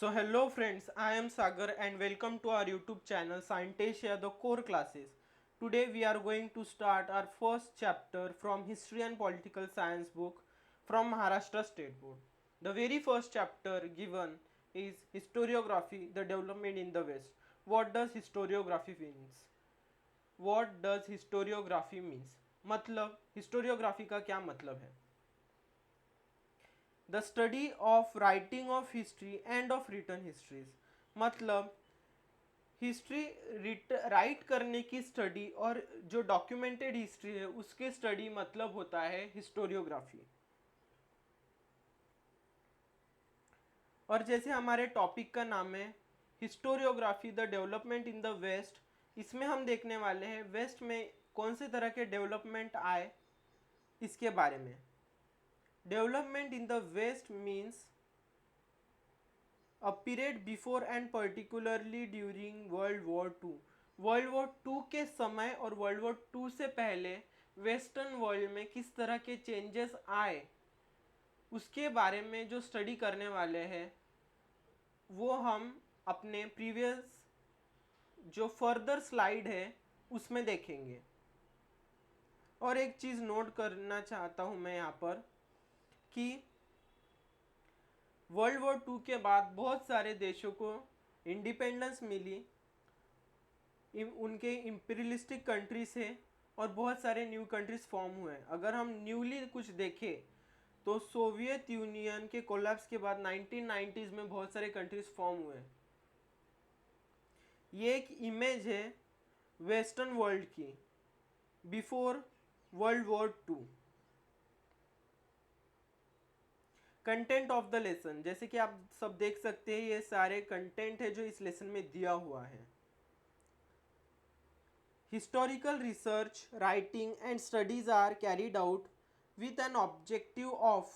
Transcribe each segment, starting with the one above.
So hello friends, I am Sagar and welcome to our YouTube channel Scientesia the core classes. Today we are going to start our first chapter from History and Political Science book from Maharashtra State Board. The very first chapter given is Historiography, the development in the West. What does historiography means? What does historiography means? मतलब historiography का क्या मतलब है? The study of writing of history end of return histories मतलब history right करने की study और जो डॉक्यूमेंटेड हिस्ट्री है उसके स्टडी मतलब होता है हिस्टोरियोग्राफी। और जैसे हमारे टॉपिक का नाम है historiography the development in the west, इसमें हम देखने वाले हैं वेस्ट में कौन से तरह के डेवलपमेंट आए इसके बारे में। Development in the west means a period before and particularly during World War II। World war two के समय और वर्ल्ड वॉर टू से पहले वेस्टर्न वर्ल्ड में किस तरह के चेंजेस आए उसके बारे में जो स्टडी करने वाले हैं वो हम अपने प्रीवियस जो फर्दर स्लाइड है उसमें देखेंगे। और एक चीज़ नोट करना चाहता हूँ मैं यहाँ पर कि वर्ल्ड वॉर टू के बाद बहुत सारे देशों को इंडिपेंडेंस मिली, उनके इम्पीरियलिस्टिक कंट्री से, और बहुत सारे न्यू कंट्रीज फॉर्म हुए। अगर हम न्यूली कुछ देखें तो सोवियत यूनियन के कोलैप्स के बाद 1990s में बहुत सारे कंट्रीज फॉर्म हुए। ये एक इमेज है वेस्टर्न वर्ल्ड की before world war two. Content of the lesson, जैसे कि आप सब देख सकते हैं ये सारे कंटेंट है जो इस लेसन में दिया हुआ है। Historical research, writing and studies are carried out with an objective of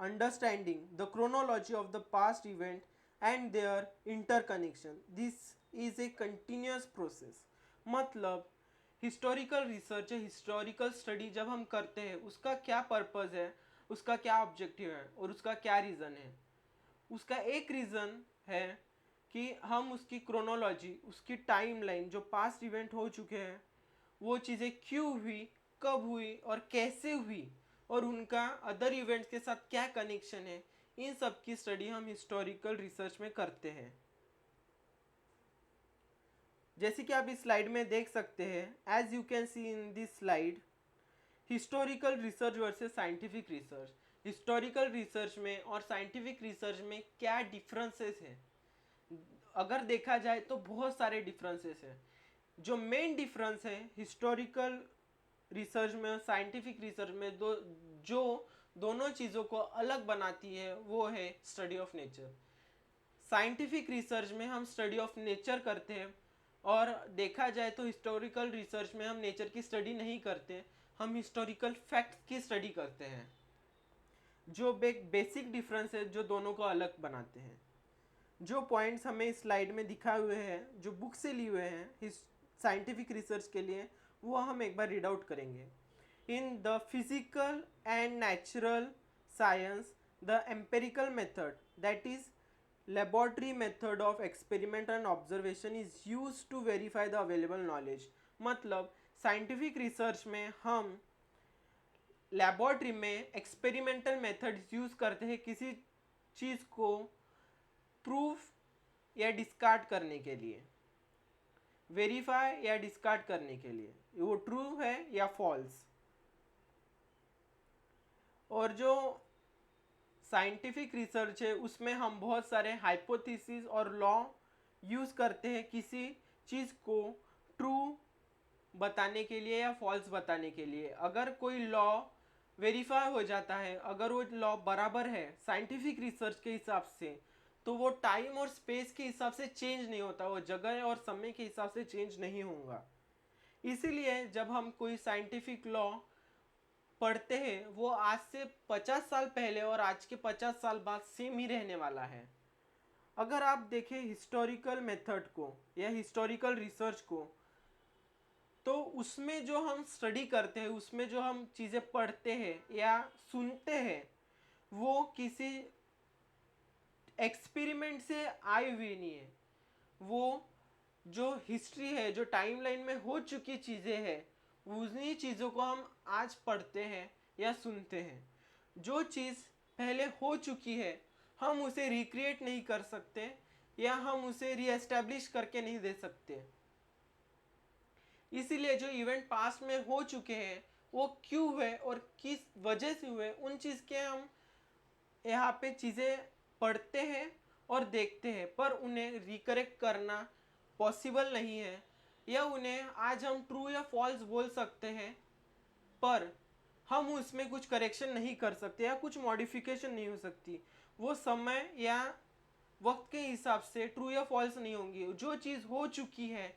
understanding the chronology of the past event and their interconnection. This is a continuous process। मतलब हिस्टोरिकल रिसर्च, हिस्टोरिकल स्टडी जब हम करते हैं उसका क्या purpose है, उसका क्या ऑब्जेक्टिव है और उसका क्या रीज़न है। उसका एक रीज़न है कि हम उसकी क्रोनोलॉजी, उसकी टाइमलाइन जो पास्ट इवेंट हो चुके हैं वो चीज़ें क्यों हुई, कब हुई और कैसे हुई और उनका अदर इवेंट्स के साथ क्या कनेक्शन है, इन सब की स्टडी हम हिस्टोरिकल रिसर्च में करते हैं। जैसे कि आप इस स्लाइड में देख सकते हैं, as you can see in this slide, historical research versus scientific research. Historical research में और साइंटिफिक रिसर्च में क्या डिफरेंसेस हैं? अगर देखा जाए तो बहुत सारे डिफरेंसेस हैं। जो मेन डिफरेंस है हिस्टोरिकल रिसर्च में और साइंटिफिक रिसर्च में जो दोनों चीज़ों को अलग बनाती है वो है study of nature. Scientific research में हम स्टडी ऑफ नेचर करते हैं और देखा जाए तो हिस्टोरिकल रिसर्च में हम नेचर की स्टडी नहीं करते, हम हिस्टोरिकल फैक्ट्स की स्टडी करते हैं। जो बेसिक डिफरेंस है जो दोनों को अलग बनाते हैं। जो पॉइंट्स हमें इस स्लाइड में दिखाए हुए हैं, जो बुक से लिए हुए हैं साइंटिफिक रिसर्च के लिए, वो हम एक बार रीड आउट करेंगे। In the physical and natural science the empirical method, that is laboratory method of experiment and observation is use to verify the available knowledge. मतलब साइंटिफिक रिसर्च में हम लेबोरेटरी में एक्सपेरिमेंटल मेथड यूज करते हैं किसी चीज़ को proof या discard करने के लिए, वेरीफाई या डिस्कार्ड करने के लिए वो ट्रू है या फॉल्स। और जो साइंटिफिक रिसर्च है उसमें हम बहुत सारे हाइपोथेसिस और लॉ यूज़ करते हैं किसी चीज़ को ट्रू बताने के लिए या फॉल्स बताने के लिए। अगर कोई लॉ वेरीफाई हो जाता है, अगर वो लॉ बराबर है साइंटिफिक रिसर्च के हिसाब से, तो वो टाइम और स्पेस के हिसाब से चेंज नहीं होता, वो जगह और समय के हिसाब से चेंज नहीं होगा। इसीलिए जब हम कोई साइंटिफिक लॉ पढ़ते हैं वो आज से 50 साल पहले और आज के 50 साल बाद सेम ही रहने वाला है। अगर आप देखें हिस्टोरिकल मेथड को या हिस्टोरिकल रिसर्च को, तो उसमें जो हम स्टडी करते हैं, उसमें जो हम चीज़ें पढ़ते हैं या सुनते हैं, वो किसी एक्सपेरिमेंट से आई हुई नहीं है, वो जो हिस्ट्री है, जो टाइमलाइन में हो चुकी चीज़ें हैं, उन्हीं चीज़ों को हम आज पढ़ते हैं या सुनते हैं। जो चीज़ पहले हो चुकी है हम उसे रिक्रिएट नहीं कर सकते या हम उसे रीएस्टैब्लिश करके नहीं दे सकते। इसीलिए जो इवेंट पास्ट में हो चुके हैं वो क्यों हुए और किस वजह से हुए, उन चीज़ के हम यहाँ पे चीज़ें पढ़ते हैं और देखते हैं, पर उन्हें रिकरेक्ट करना पॉसिबल नहीं है, या उन्हें आज हम ट्रू या फॉल्स बोल सकते हैं पर हम उसमें कुछ करेक्शन नहीं कर सकते या कुछ मॉडिफिकेशन नहीं हो सकती। वो समय या वक्त के हिसाब से ट्रू या फॉल्स नहीं होंगी। जो चीज़ हो चुकी है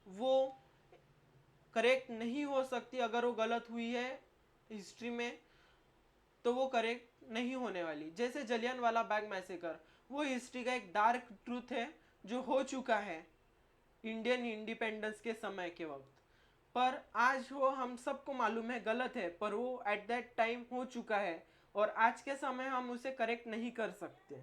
वो करेक्ट नहीं हो सकती। अगर वो गलत हुई है हिस्ट्री में तो वो करेक्ट नहीं होने वाली। जैसे जलियांवाला बाग मैसेकर, वो हिस्ट्री का एक डार्क ट्रूथ है जो हो चुका है इंडियन इंडिपेंडेंस के समय के वक्त, पर आज वो हम सबको मालूम है गलत है, पर वो एट दैट टाइम हो चुका है और आज के समय हम उसे करेक्ट नहीं कर सकते।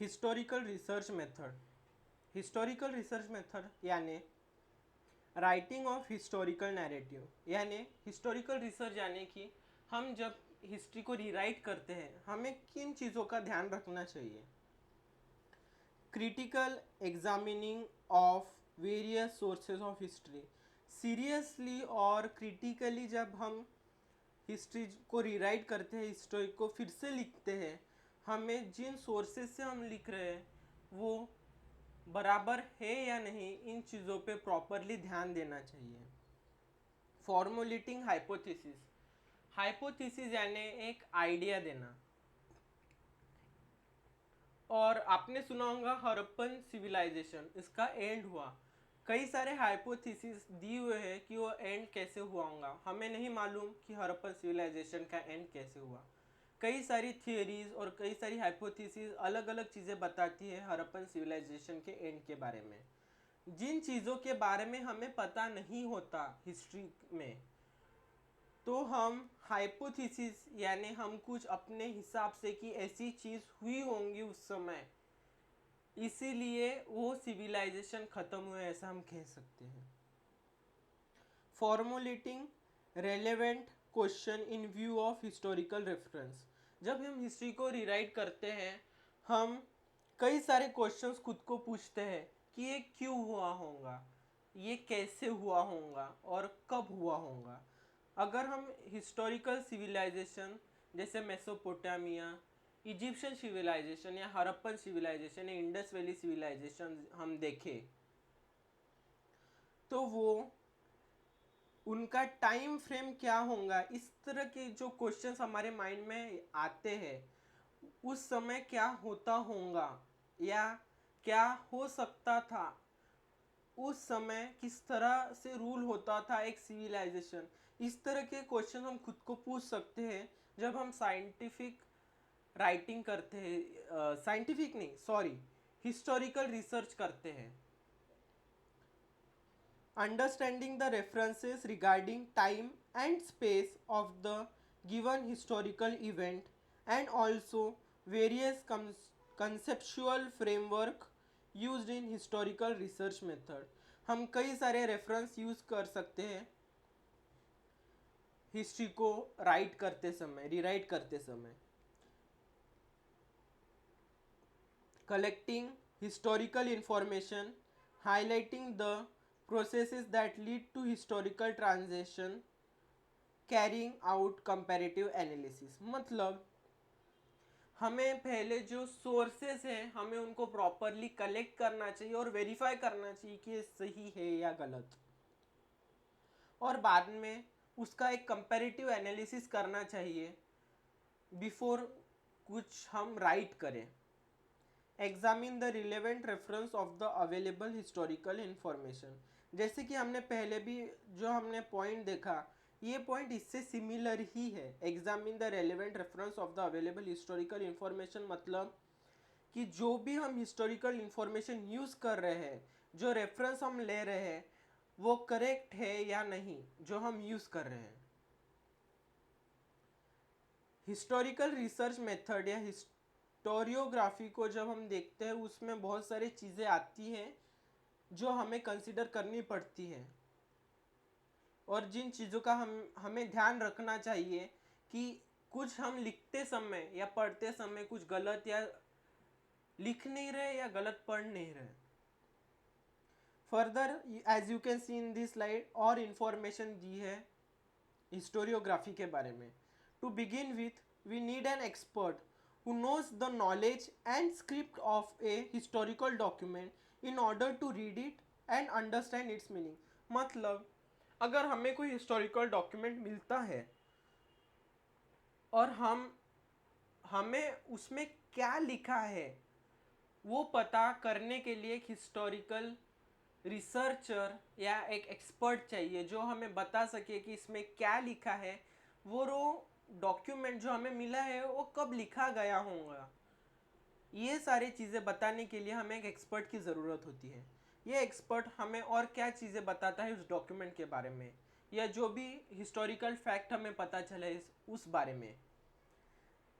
Historical research method. Historical research method यानी राइटिंग ऑफ हिस्टोरिकल नैरेटिव, यानी हिस्टोरिकल रिसर्च यानी कि हम जब हिस्ट्री को रीराइट करते हैं हमें किन चीज़ों का ध्यान रखना चाहिए। Critical examining of various sources of history, seriously और क्रिटिकली जब हम हिस्ट्री को रीराइट करते हैं, हिस्ट्री को फिर से लिखते हैं, हमें जिन सोर्सेज से हम लिख रहे हैं वो बराबर है या नहीं, इन चीज़ों पे प्रॉपरली ध्यान देना चाहिए। फॉर्मुलेटिंग हाइपोथेसिस, हाइपोथेसिस यानी एक आइडिया देना। और आपने सुना होगा हड़प्पन सिविलाइजेशन, इसका एंड हुआ। कई सारे हाइपोथेसिस दिए हुए हैं कि वो एंड कैसे हुआ होगा, हमें नहीं मालूम कि हड़प्पन सिविलाइजेशन का एंड कैसे हुआ। कई सारी थियोरीज और कई सारी हाइपोथेसिस अलग अलग चीज़ें बताती है हड़प्पन सिविलाइजेशन के एंड के बारे में। जिन चीज़ों के बारे में हमें पता नहीं होता हिस्ट्री में, तो हम हाइपोथेसिस यानी हम कुछ अपने हिसाब से कि ऐसी चीज़ हुई होंगी उस समय, इसीलिए वो सिविलाइजेशन ख़त्म हुए, ऐसा हम कह सकते हैं। Formulating relevant question in view of historical reference, जब हम हिस्ट्री को रीराइट करते हैं हम कई सारे क्वेश्चंस खुद को पूछते हैं कि ये क्यों हुआ होगा, ये कैसे हुआ होगा और कब हुआ होगा। अगर हम हिस्टोरिकल सिविलाइजेशन जैसे मेसोपोटामिया, इजिप्शियन सिविलाइजेशन या हड़प्पन सिविलाइजेशन या इंडस वैली सिविलाइजेशन हम देखें तो वो उनका टाइम फ्रेम क्या होगा, इस तरह के जो क्वेश्चंस हमारे माइंड में आते हैं, उस समय क्या होता होगा या क्या हो सकता था, उस समय किस तरह से रूल होता था एक सिविलाइजेशन, इस तरह के क्वेश्चन हम खुद को पूछ सकते हैं जब हम साइंटिफिक राइटिंग करते हैं, साइंटिफिक नहीं सॉरी हिस्टोरिकल रिसर्च करते हैं। Understanding the references regarding time and space of the given historical event and also various conceptual framework used in historical research method, हम कई सारे रेफरेंस यूज कर सकते हैं हिस्ट्री को राइट करते समय, रीराइट करते समय। Collecting historical information, highlighting the processes that lead to historical transition, carrying out comparative analysis, मतलब हमें पहले जो सोर्सेस हैं हमें उनको प्रॉपरली कलेक्ट करना चाहिए और वेरीफाई करना चाहिए कि ये सही है या गलत, और बाद में उसका एक कंपैरेटिव एनालिसिस करना चाहिए बिफोर कुछ हम राइट करें। Examine the relevant reference of the available historical information, जैसे कि हमने पहले भी जो हमने पॉइंट देखा, ये पॉइंट इससे सिमिलर ही है। Examine the relevant reference of the available historical information मतलब कि जो भी हम हिस्टोरिकल इंफॉर्मेशन यूज़ कर रहे हैं, जो रेफरेंस हम ले रहे हैं, वो करेक्ट है या नहीं जो हम यूज़ कर रहे हैं। हिस्टोरिकल रिसर्च मेथड या हिस्टोरियोग्राफी को जब हम देखते हैं उसमें बहुत सारी चीज़ें आती हैं जो हमें कंसिडर करनी पड़ती हैं, और जिन चीज़ों का हमें ध्यान रखना चाहिए कि कुछ हम लिखते समय या पढ़ते समय कुछ गलत या लिख नहीं रहे या गलत पढ़ नहीं रहे। Further as you can see in this slide और इंफॉर्मेशन दी है हिस्टोरियोग्राफी के बारे में। To begin with we need an expert who knows the knowledge and script of a historical document in order to read it and understand its meaning, मतलब अगर हमें कोई हिस्टोरिकल डॉक्यूमेंट मिलता है और हमें उसमें क्या लिखा है वो पता करने के लिए एक हिस्टोरिकल रिसर्चर या एक एक्सपर्ट चाहिए जो हमें बता सके कि इसमें क्या लिखा है, वो डॉक्यूमेंट जो हमें मिला है वो कब लिखा गया होगा। ये सारी चीज़ें बताने के लिए हमें एक एक्सपर्ट की ज़रूरत होती है। ये एक्सपर्ट हमें और क्या चीज़ें बताता है उस डॉक्यूमेंट के बारे में, या जो भी हिस्टोरिकल फैक्ट हमें पता चला है उस बारे में,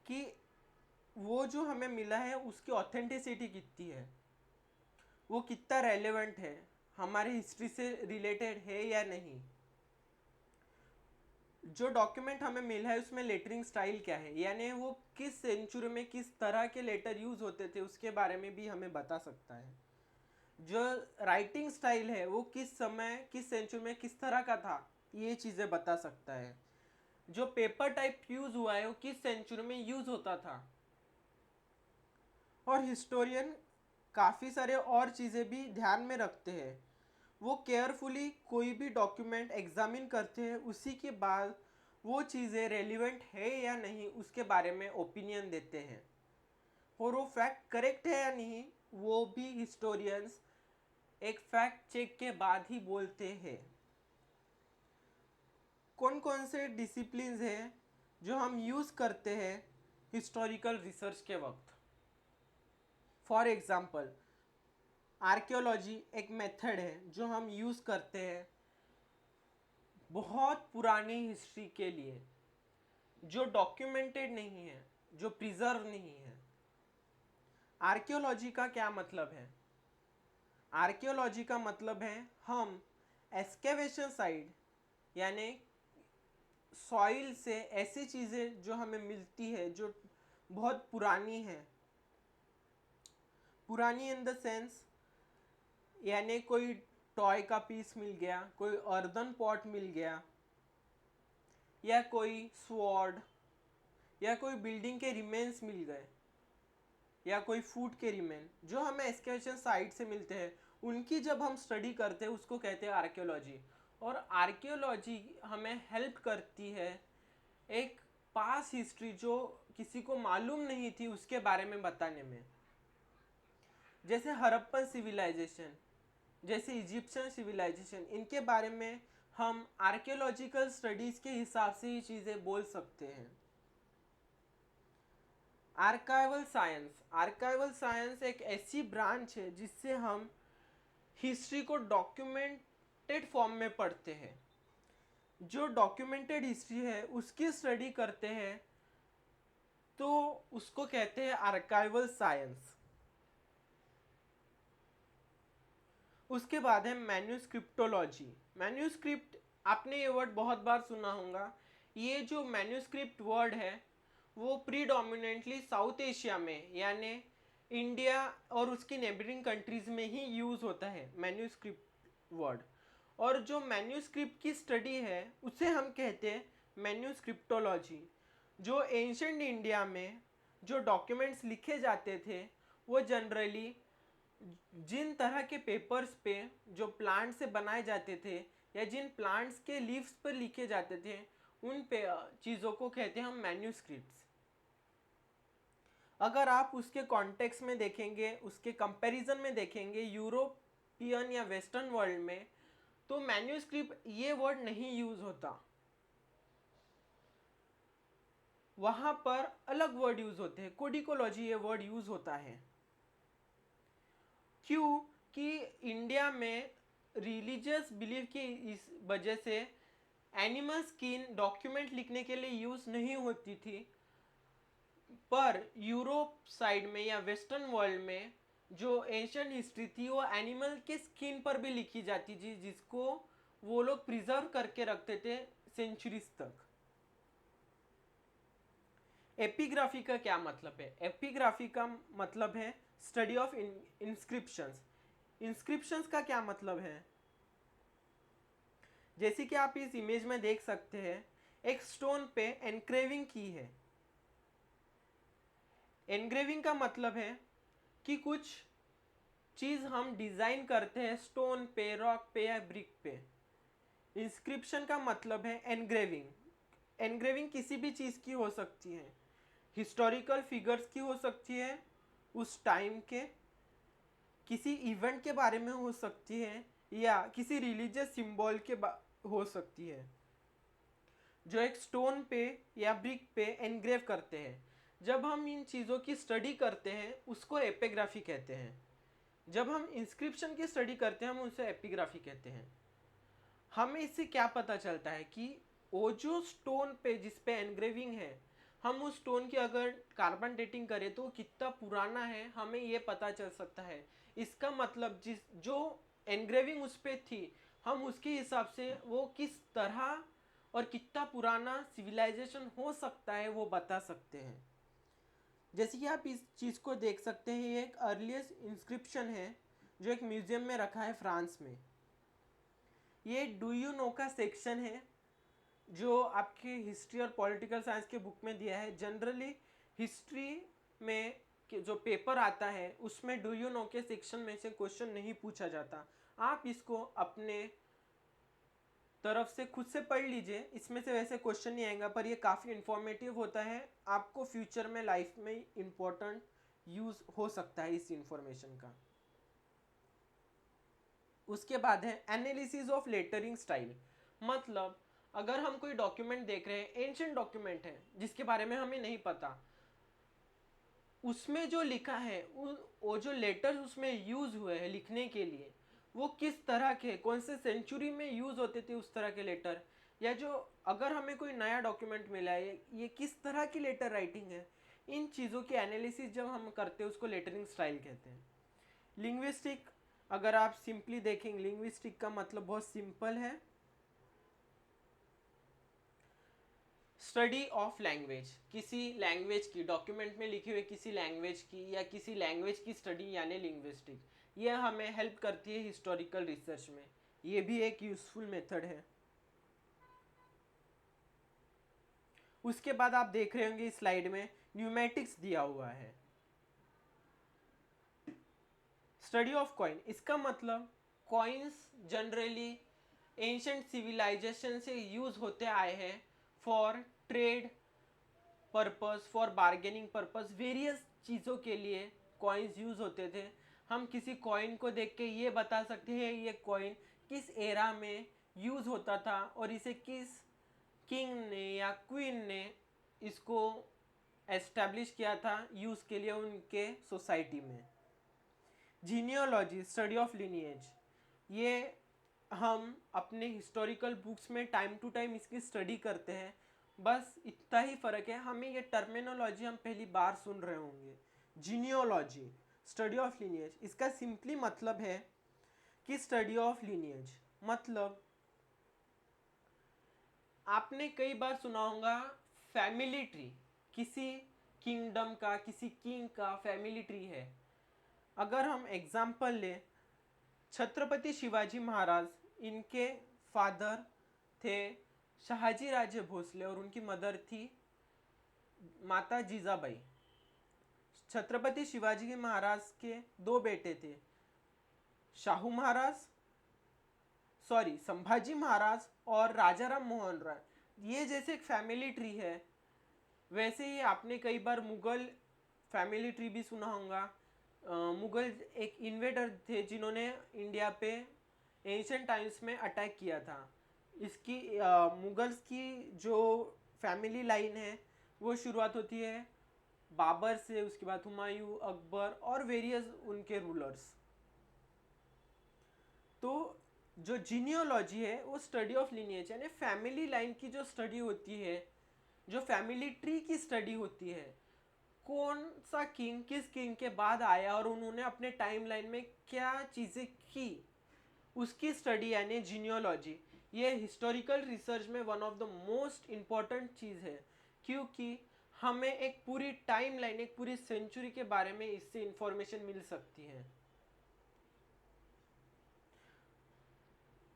कि वो जो हमें मिला है उसकी ऑथेंटिसिटी कितनी है, वो कितना रेलेवेंट है, हमारी हिस्ट्री से रिलेटेड है या नहीं। जो डॉक्यूमेंट हमें मिला है उसमें लेटरिंग स्टाइल क्या है, यानी वो किस सेंचुरी में किस तरह के लेटर यूज होते थे उसके बारे में भी हमें बता सकता है। जो राइटिंग स्टाइल है वो किस समय किस सेंचुरी में किस तरह का था, ये चीज़ें बता सकता है। जो पेपर टाइप यूज हुआ है वो किस सेंचुरी में यूज होता था। और हिस्टोरियन काफ़ी सारे और चीज़ें भी ध्यान में रखते हैं। वो केयरफुली कोई भी डॉक्यूमेंट एग्जामिन करते हैं, उसी के बाद वो चीज़ें रेलिवेंट है या नहीं उसके बारे में ओपिनियन देते हैं। और वो फैक्ट करेक्ट है या नहीं वो भी हिस्टोरियंस एक फैक्ट चेक के बाद ही बोलते हैं। कौन कौन से डिसिप्लिन्स हैं जो हम यूज़ करते हैं हिस्टोरिकल रिसर्च के वक्त। फॉर एग्जाम्पल, आर्कियोलॉजी एक मेथड है जो हम यूज़ करते हैं बहुत पुरानी हिस्ट्री के लिए, जो डॉक्यूमेंटेड नहीं है, जो प्रिजर्व नहीं है। आर्कियोलॉजी का क्या मतलब है? आर्कियोलॉजी का मतलब है हम एक्सकेवेशन साइट यानी सॉइल से ऐसी चीज़ें जो हमें मिलती है जो बहुत पुरानी है, पुरानी इन द सेंस यानी कोई टॉय का पीस मिल गया, कोई अर्दन पॉट मिल गया, या कोई स्वॉर्ड, या कोई बिल्डिंग के रिमेन्स मिल गए, या कोई फूड के रिमेन जो हमें एक्सकेवेशन साइट से मिलते हैं, उनकी जब हम स्टडी करते हैं उसको कहते हैं आर्कियोलॉजी। और आर्कियोलॉजी हमें हेल्प करती है एक पास हिस्ट्री जो किसी को मालूम नहीं थी उसके बारे में बताने में। जैसे हड़प्पन सिविलाइजेशन, जैसे इजिप्शियन सिविलाइजेशन, इनके बारे में हम आर्कियोलॉजिकल स्टडीज़ के हिसाब से ही चीज़ें बोल सकते हैं। आर्काइवल साइंस, आर्काइवल साइंस एक ऐसी ब्रांच है जिससे हम हिस्ट्री को डॉक्यूमेंटेड फॉर्म में पढ़ते हैं। जो डॉक्यूमेंटेड हिस्ट्री है उसकी स्टडी करते हैं तो उसको कहते हैं आर्काइवल साइंस। उसके बाद है मैन्यूस्क्रिप्टोलॉजी। मैन्यूस्क्रिप्ट, आपने ये वर्ड बहुत बार सुना होगा। ये जो मैन्यूस्क्रिप्ट वर्ड है वो प्रीडोमिनेंटली साउथ एशिया में यानी इंडिया और उसकी नेबरिंग कंट्रीज में ही यूज़ होता है मैन्यूस्क्रिप्ट वर्ड। और जो मैन्यूस्क्रिप्ट की स्टडी है उसे हम कहते हैं मैन्यूस्क्रिप्टोलॉजी। जो एंशंट इंडिया में जो डॉक्यूमेंट्स लिखे जाते थे वो जनरली जिन तरह के पेपर्स पे जो प्लांट से बनाए जाते थे या जिन प्लांट्स के लीव्स पर लिखे जाते थे उन पे चीज़ों को कहते हैं हम मैन्यूस्क्रिप्ट्स। अगर आप उसके कॉन्टेक्स्ट में देखेंगे, उसके कंपैरिजन में देखेंगे यूरोपियन या वेस्टर्न वर्ल्ड में, तो मैन्यूस्क्रिप्ट ये वर्ड नहीं यूज होता, वहां पर अलग वर्ड यूज होते हैं, कोडिकोलॉजी ये वर्ड यूज होता है। क्यों कि इंडिया में रिलीजियस बिलीफ की इस वजह से एनिमल स्किन डॉक्यूमेंट लिखने के लिए यूज नहीं होती थी, पर यूरोप साइड में या वेस्टर्न वर्ल्ड में जो एशियन हिस्ट्री थी वो एनिमल के स्किन पर भी लिखी जाती थी जिसको वो लोग प्रिजर्व करके रखते थे सेंचुरीज तक। एपिग्राफी का क्या मतलब है? एपिग्राफी का मतलब है स्टडी ऑफ इंस्क्रिप्शंस। इंस्क्रिप्शंस का क्या मतलब है? जैसे कि आप इस इमेज में देख सकते हैं, एक स्टोन पे एनक्रेविंग की है। एनग्रेविंग का मतलब है कि कुछ चीज़ हम डिज़ाइन करते हैं स्टोन पे, रॉक पे या ब्रिक पे। इंस्क्रिप्शन का मतलब है एनग्रेविंग। एनग्रेविंग किसी भी चीज़ की हो सकती है, हिस्टोरिकल फिगर्स की हो सकती है, उस टाइम के किसी इवेंट के बारे में हो सकती है, या किसी रिलीजियस सिंबल के हो सकती है, जो एक स्टोन पे या ब्रिक पे एनग्रेव करते हैं। जब हम इन चीज़ों की स्टडी करते हैं उसको एपिग्राफी कहते हैं। जब हम इंस्क्रिप्शन की स्टडी करते हैं हम उसे एपिग्राफी कहते हैं। हमें इससे क्या पता चलता है कि वो जो स्टोन पे जिस पे एनग्रेविंग है हम उस स्टोन की अगर कार्बन डेटिंग करें तो कितना पुराना है हमें ये पता चल सकता है। इसका मतलब जिस जो एनग्रेविंग उस पर थी, हम उसके हिसाब से वो किस तरह और कितना पुराना सिविलाइजेशन हो सकता है वो बता सकते हैं। जैसे कि आप इस चीज़ को देख सकते हैं, ये एक अर्लीस्ट इंस्क्रिप्शन है जो एक म्यूजियम में रखा है फ्रांस में। ये डू यू नो का सेक्शन है जो आपके हिस्ट्री और पॉलिटिकल साइंस के बुक में दिया है। जनरली हिस्ट्री में जो पेपर आता है उसमें डू यू नो के सेक्शन में से क्वेश्चन नहीं पूछा जाता। आप इसको अपने तरफ से खुद से पढ़ लीजिए, इसमें से वैसे क्वेश्चन नहीं आएगा, पर ये काफ़ी इंफॉर्मेटिव होता है, आपको फ्यूचर में लाइफ में इम्पोर्टेंट यूज़ हो सकता है इस इंफॉर्मेशन का। उसके बाद है एनालिसिस ऑफ लेटरिंग स्टाइल। मतलब अगर हम कोई डॉक्यूमेंट देख रहे हैं, एंशिएंट डॉक्यूमेंट है जिसके बारे में हमें नहीं पता, उसमें जो लिखा है वो जो लेटर्स उसमें यूज हुए हैं लिखने के लिए वो किस तरह के, कौन से सेंचुरी में यूज होते थे उस तरह के लेटर, या जो अगर हमें कोई नया डॉक्यूमेंट मिला है ये किस तरह की लेटर राइटिंग है, इन चीज़ों की एनालिसिस जब हम करते हैं उसको लेटरिंग स्टाइल कहते हैं। लिंग्विस्टिक, अगर आप सिंपली देखेंगे लिंग्विस्टिक का मतलब बहुत सिंपल है, स्टडी ऑफ लैंग्वेज, किसी लैंग्वेज की, डॉक्यूमेंट में लिखे हुए किसी लैंग्वेज की या किसी लैंग्वेज की स्टडी यानी लिंग्विस्टिक। ये हमें हेल्प करती है हिस्टोरिकल रिसर्च में, ये भी एक यूजफुल मेथड है। उसके बाद आप देख रहे होंगे इस स्लाइड में न्यूमेटिक्स दिया हुआ है। स्टडी ऑफ कॉइन, इसका मतलब कॉइन्स जनरली एंशंट सिविलाइजेशन से यूज होते आए हैं for trade purpose, for bargaining purpose, various चीज़ों के लिए कॉइन्स यूज होते थे। हम किसी कॉइन को देख के ये बता सकते हैं ये कॉइन किस एरा में यूज होता था और इसे किस किंग ने या क्वीन ने इसको एस्टेब्लिश किया था यूज के लिए उनके सोसाइटी में। जीनियोलॉजी, स्टडी ऑफ लिनिएज, ये हम अपने हिस्टोरिकल बुक्स में टाइम टू टाइम इसकी स्टडी करते हैं, बस इतना ही फ़र्क है, हमें ये टर्मिनोलॉजी हम पहली बार सुन रहे होंगे। जीनियोलॉजी, स्टडी ऑफ लिनिएज, इसका सिंपली मतलब है कि स्टडी ऑफ लिनिएज मतलब आपने कई बार सुना होगा फैमिली ट्री, किसी किंगडम का, किसी किंग का फैमिली ट्री है। अगर हम एग्जाम्पल लें, छत्रपति शिवाजी महाराज, इनके फादर थे शहाजी राजे भोसले और उनकी मदर थी माता जीजाबाई। छत्रपति शिवाजी महाराज के दो बेटे थे, शाहू महाराज, सॉरी संभाजी महाराज और राजा राम मोहन राय। ये जैसे एक फैमिली ट्री है, वैसे ही आपने कई बार मुगल फैमिली ट्री भी सुना होगा। मुगल एक इन्वेडर थे जिन्होंने इंडिया पे एंशिएंट टाइम्स में अटैक किया था। इसकी मुगल्स की जो फैमिली लाइन है वो शुरुआत होती है बाबर से, उसके बाद हुमायूं, अकबर और वेरियस उनके रूलर्स। तो जो जीनियोलॉजी है वो स्टडी ऑफ लिनिएज यानी फैमिली लाइन की जो स्टडी होती है, जो फैमिली ट्री की स्टडी होती है, कौन सा किंग किस किंग के बाद आया और उन्होंने अपने टाइम लाइन में क्या चीज़ें की, उसकी स्टडी यानी जीनियोलॉजी। ये हिस्टोरिकल रिसर्च में one of the most important चीज़ है, क्योंकि हमें एक पूरी टाइम लाइन, एक पूरी सेंचुरी के बारे में इससे इंफॉर्मेशन मिल सकती है।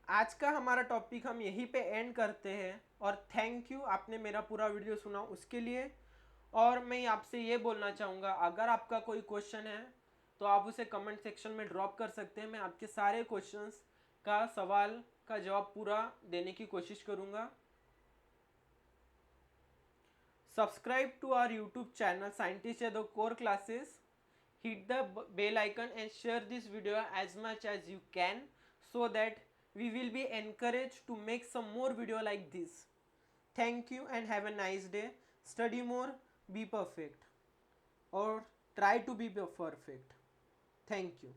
आज का हमारा टॉपिक हम यहीं पे एंड करते हैं और थैंक यू आपने मेरा पूरा वीडियो सुना उसके लिए। और मैं आपसे ये बोलना चाहूँगा, अगर आपका कोई क्वेश्चन है तो आप उसे कमेंट सेक्शन में ड्रॉप कर सकते हैं, मैं आपके सारे क्वेश्चंस का सवाल का जवाब पूरा देने की कोशिश करूँगा। Subscribe to our YouTube channel scientist या the core classes, hit the bell icon and share this video as much as you can so that we will be encouraged to make some more video like this. Thank you and have a nice day. Study more, be perfect or try to be perfect. Thank you.